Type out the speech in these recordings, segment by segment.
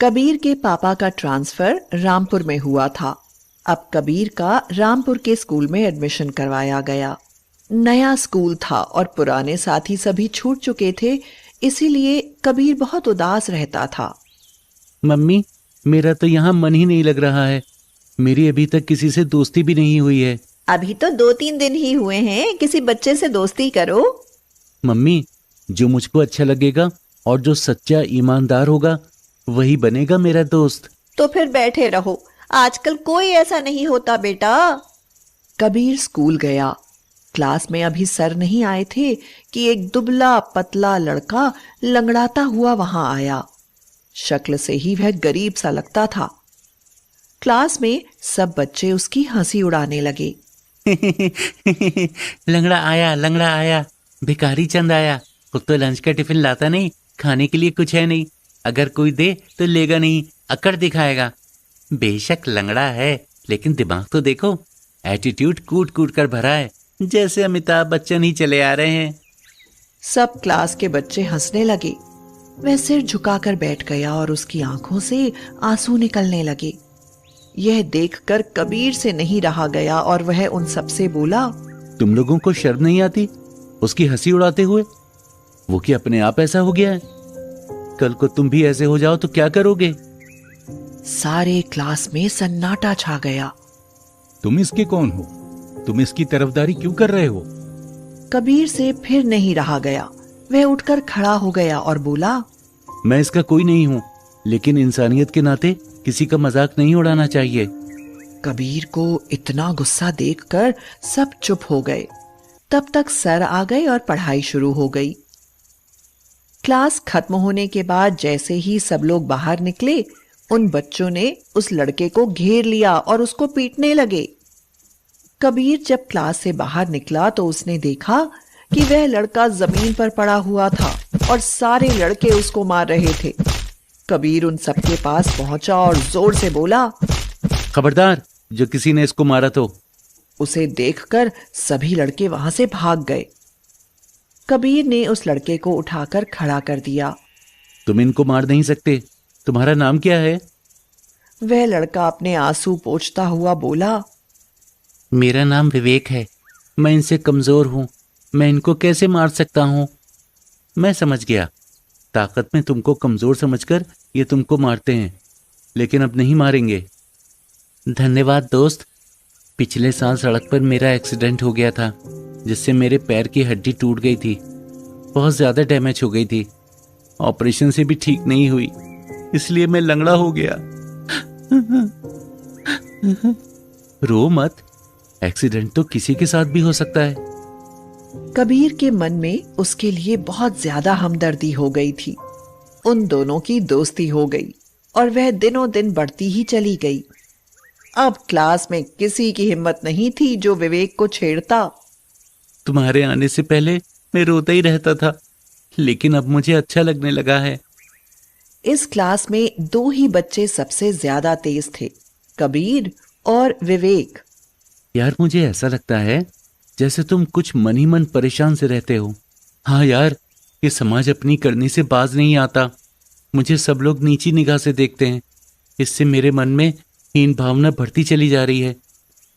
कबीर के पापा का ट्रांसफर रामपुर में हुआ था। अब कबीर का रामपुर के स्कूल में एडमिशन करवाया गया। नया स्कूल था और पुराने साथी सभी छूट चुके थे, इसीलिए कबीर बहुत उदास रहता था। मम्मी, मेरा तो यहाँ मन ही नहीं लग रहा है। मेरी अभी तक किसी से दोस्ती भी नहीं हुई है। अभी तो 2-3 दिन ही हुए हैं, किसी बच्चे से दोस्ती करो। मम्मी, जो मुझको अच्छा लगेगा और जो सच्चा ईमानदार होगा वही बनेगा मेरा दोस्त। तो फिर बैठे रहो, आजकल कोई ऐसा नहीं होता बेटा। कबीर स्कूल गया। क्लास में अभी सर नहीं आए थे कि एक दुबला पतला लड़का लंगड़ाता हुआ वहां आया। शक्ल से ही वह गरीब सा लगता था। क्लास में सब बच्चे उसकी हंसी उड़ाने लगे। लंगड़ा आया, भिखारी चंद आया। खुद तो लंच का टिफिन लाता नहीं, खाने के लिए कुछ है नहीं, अगर कोई दे तो लेगा नहीं, अकड़ दिखाएगा। बेशक लंगड़ा है लेकिन दिमाग तो देखो, एटीट्यूड कूट कूट कर भरा है, जैसे अमिताभ बच्चन ही चले आ रहे हैं। सब क्लास के बच्चे हंसने लगे। वह सिर झुकाकर बैठ गया और उसकी आंखों से आंसू निकलने लगे। यह देखकर कबीर से नहीं रहा गया और वह उन सबसे बोला, तुम लोगों को शर्म नहीं आती उसकी हंसी उड़ाते हुए? वो क्या अपने आप ऐसा हो गया है? कल को तुम भी ऐसे हो जाओ तो क्या करोगे? सारे क्लास में सन्नाटा छा गया। तुम इसके कौन हो? तुम इसकी तरफदारी क्यों कर रहे हो? कबीर से फिर नहीं रहा गया। वह उठकर खड़ा हो गया और बोला, मैं इसका कोई नहीं हूं, लेकिन इंसानियत के नाते किसी का मजाक नहीं उड़ाना चाहिए। कबीर को इतना गुस्सा देखकर सब चुप हो गए। तब तक सर आ गए और पढ़ाई शुरू हो गई। क्लास खत्म होने के बाद जैसे ही सब लोग बाहर निकले, उन बच्चों ने उस लड़के को घेर लिया और उसको पीटने लगे। कबीर जब क्लास से बाहर निकला तो उसने देखा कि वह लड़का जमीन पर पड़ा हुआ था और सारे लड़के उसको मार रहे थे। कबीर उन सबके पास पहुंचा और जोर से बोला, खबरदार, जो किसी ने इसको मारा तो। उसे देखकर सभी लड़के वहां से भाग गए। कबीर ने उस लड़के को उठाकर खड़ा कर दिया। तुम इनको मार नहीं सकते, तुम्हारा नाम क्या है? वह लड़का अपने आंसू पोंछता हुआ बोला, मेरा नाम विवेक है। मैं इनसे कमजोर हूं, मैं इनको कैसे मार सकता हूं? मैं समझ गया, ताकत में तुमको कमजोर समझकर ये तुमको मारते हैं, लेकिन अब नहीं मारेंगे। धन्यवाद दोस्त। पिछले साल सड़क पर मेरा एक्सीडेंट हो गया था, जिससे मेरे पैर की हड्डी टूट गई थी। बहुत ज्यादा डैमेज हो गई थी, ऑपरेशन से भी ठीक नहीं हुई, इसलिए मैं लंगड़ा हो गया। रो मत, एक्सीडेंट तो किसी के साथ भी हो सकता है। कबीर के मन में उसके लिए बहुत ज्यादा हमदर्दी हो गई थी। उन दोनों की दोस्ती हो गई और वह दिनों दिन बढ़ती ही चली गई। अब क्लास में किसी की हिम्मत नहीं थी जो विवेक को छेड़ता। तुम्हारे आने से पहले मैं रोता ही रहता था, लेकिन अब मुझे अच्छा लगने लगा है। इस क्लास में 2 ही बच्चे सबसे ज्यादा तेज थे, कबीर और विवेक। यार, मुझे ऐसा लगता है जैसे तुम कुछ मन ही मन परेशान से रहते हो। हाँ यार, ये समाज अपनी करनी से बाज नहीं आता। मुझे सब लोग नीची निगाह से देखते हैं, इससे मेरे मन में हीन भावना बढ़ती चली जा रही है।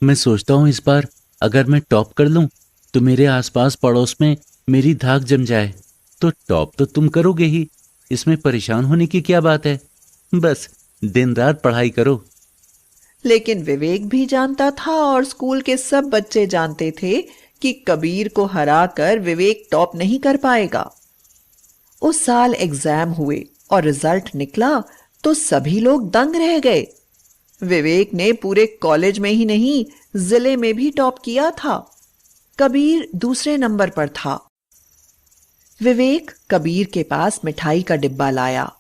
मैं सोचता हूँ इस बार अगर मैं टॉप कर लूं तो मेरे आसपास पड़ोस में मेरी धाक जम जाए। तो टॉप तो तुम करोगे ही, इसमें परेशान होने की क्या बात है? बस दिन रात पढ़ाई करो। लेकिन विवेक भी जानता था और स्कूल के सब बच्चे जानते थे कि कबीर को हराकर विवेक टॉप नहीं कर पाएगा। उस साल एग्जाम हुए और रिजल्ट निकला तो सभी लोग दंग रह गए। विवेक ने पूरे कॉलेज में ही नहीं, जिले में भी टॉप किया था। कबीर दूसरे नंबर पर था। विवेक कबीर के पास मिठाई का डिब्बा लाया।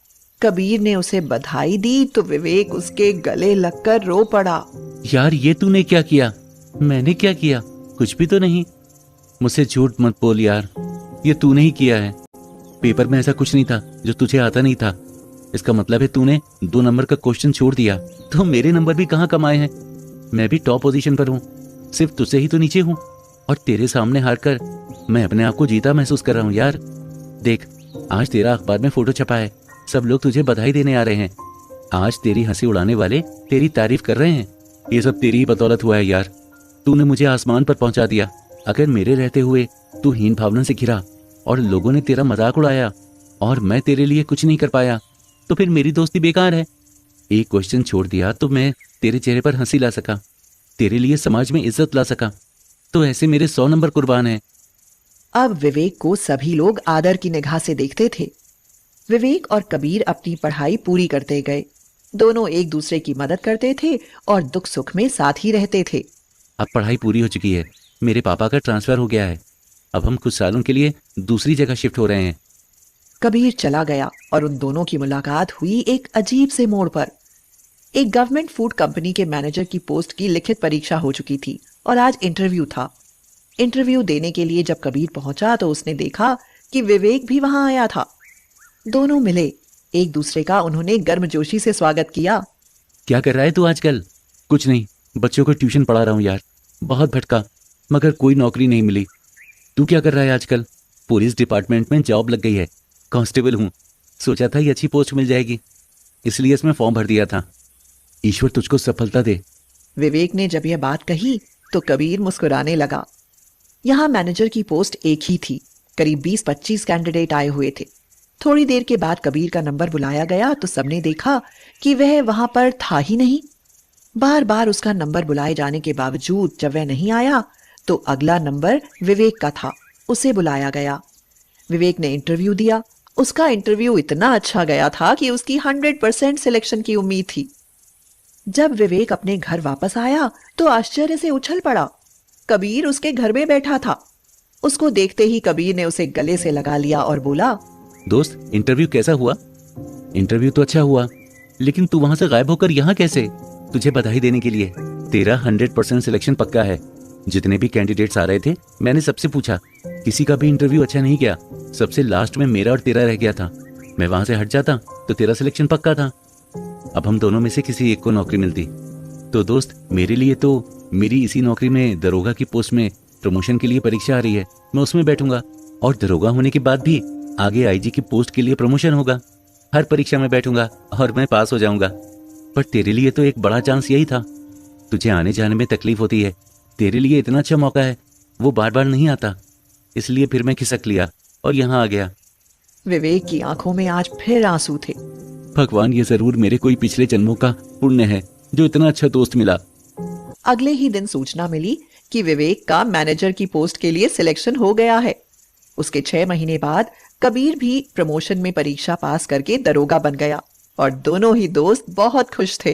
कबीर ने उसे बधाई दी तो विवेक उसके गले लगकर रो पड़ा। यार, ये तूने क्या किया? मैंने क्या किया? कुछ भी तो नहीं। मुझसे झूठ मत बोल यार, ये तूने ही किया है। पेपर में ऐसा कुछ नहीं था जो तुझे आता नहीं था। इसका मतलब है तूने 2 नंबर का क्वेश्चन छोड़ दिया, तो मेरे नंबर भी कहाँ कमाए हैं? मैं भी टॉप पोजीशन पर हूँ, सिर्फ तुझसे ही तो नीचे हूँ। और तेरे सामने हारकर मैं अपने आप को जीता महसूस कर रहा हूँ यार। देख, आज तेरा अखबार में फोटो छपा है, सब लोग तुझे बधाई देने आ रहे हैं। आज तेरी हंसी उड़ाने वाले तेरी तारीफ कर रहे हैं। ये सब तेरी ही बदौलत हुआ है यार। तूने मुझे आसमान पर पहुंचा दिया। अगर मेरे रहते हुए तू हीन भावना से घिरा और लोगों ने तेरा मजाक उड़ाया और मैं तेरे लिए कुछ नहीं कर पाया, तो फिर मेरी दोस्ती बेकार है। एक क्वेश्चन छोड़ दिया तो मैं तेरे चेहरे पर हंसी ला सका, तेरे लिए समाज में इज्जत ला सका, तो ऐसे मेरे 100 नंबर कुर्बान है। अब विवेक को सभी लोग आदर की निगाह से देखते थे। विवेक और कबीर अपनी पढ़ाई पूरी करते गए। दोनों एक दूसरे की मदद करते थे और दुख सुख में साथ ही रहते थे। अब पढ़ाई पूरी हो चुकी है, मेरे पापा का ट्रांसफर हो गया है। अब हम कुछ सालों के लिए दूसरी जगह शिफ्ट हो रहे हैं। कबीर चला गया और उन दोनों की मुलाकात हुई एक अजीब से मोड़ पर। एक गवर्नमेंट फूड कंपनी के मैनेजर की पोस्ट की लिखित परीक्षा हो चुकी थी और आज इंटरव्यू था। इंटरव्यू देने के लिए जब कबीर पहुंचा तो उसने देखा कि विवेक भी वहां आया था। दोनों मिले, एक दूसरे का उन्होंने गर्मजोशी से स्वागत किया। क्या कर रहा है तू आजकल? कुछ नहीं, बच्चों को ट्यूशन पढ़ा रहा हूँ यार। बहुत भटका मगर कोई नौकरी नहीं मिली। तू क्या कर रहा है आजकल? पुलिस डिपार्टमेंट में जॉब लग गई है, कांस्टेबल हूँ। सोचा था ये अच्छी पोस्ट मिल जाएगी, इसलिए इसमें फॉर्म भर दिया था। ईश्वर तुझको सफलता दे। विवेक ने जब यह बात कही तो कबीर मुस्कुराने लगा। यहाँ मैनेजर की पोस्ट एक ही थी। करीब 20-25 कैंडिडेट आए हुए थे। थोड़ी देर के बाद कबीर का नंबर बुलाया गया तो सबने देखा कि वह वहां पर था ही नहीं। बार बार उसका नंबर बुलाए जाने के बावजूद जब वह नहीं आया तो अगला नंबर विवेक का था, उसे बुलाया गया। विवेक ने इंटरव्यू दिया। उसका इंटरव्यू इतना अच्छा गया था कि उसकी 100% सिलेक्शन की उम्मीद थी। जब विवेक अपने घर वापस आया तो आश्चर्य से उछल पड़ा। कबीर उसके घर में बैठा था। उसको देखते ही कबीर ने उसे गले से लगा लिया और बोला, दोस्त, इंटरव्यू कैसा हुआ? इंटरव्यू तो अच्छा हुआ, लेकिन तू वहां से गायब होकर यहाँ कैसे? तुझे बधाई देने के लिए। तेरा 100% सिलेक्शन पक्का है। जितने भी कैंडिडेट्स आ रहे थे मैंने सबसे पूछा, किसी का भी इंटरव्यू अच्छा नहीं गया। सबसे लास्ट में मेरा और तेरा रह गया था। मैं वहां से हट जाता तो तेरा सिलेक्शन पक्का था। अब हम दोनों में से किसी एक को नौकरी मिलती तो दोस्त, मेरे लिए तो मेरी इसी नौकरी में दरोगा की पोस्ट में प्रमोशन के लिए परीक्षा आ रही है। मैं उसमें बैठूंगा और दरोगा होने के बाद भी आगे आईजी की पोस्ट के लिए प्रमोशन होगा। हर परीक्षा में बैठूंगा और मैं पास हो जाऊंगा। पर तेरे लिए तो एक बड़ा चांस यही था। तुझे आने जाने में तकलीफ होती है, तेरे लिए इतना अच्छा मौका है, वो बार बार नहीं आता। इसलिए फिर मैं खिसक लिया और यहाँ आ गया। विवेक की आंखों में आज फिर आंसू थे। भगवान, ये जरूर मेरे कोई पिछले जन्मों का पुण्य है जो इतना अच्छा दोस्त मिला। अगले ही दिन सूचना मिली कि विवेक का मैनेजर की पोस्ट के लिए सिलेक्शन हो गया है। उसके 6 महीने बाद कबीर भी प्रमोशन में परीक्षा पास करके दरोगा बन गया और दोनों ही दोस्त बहुत खुश थे।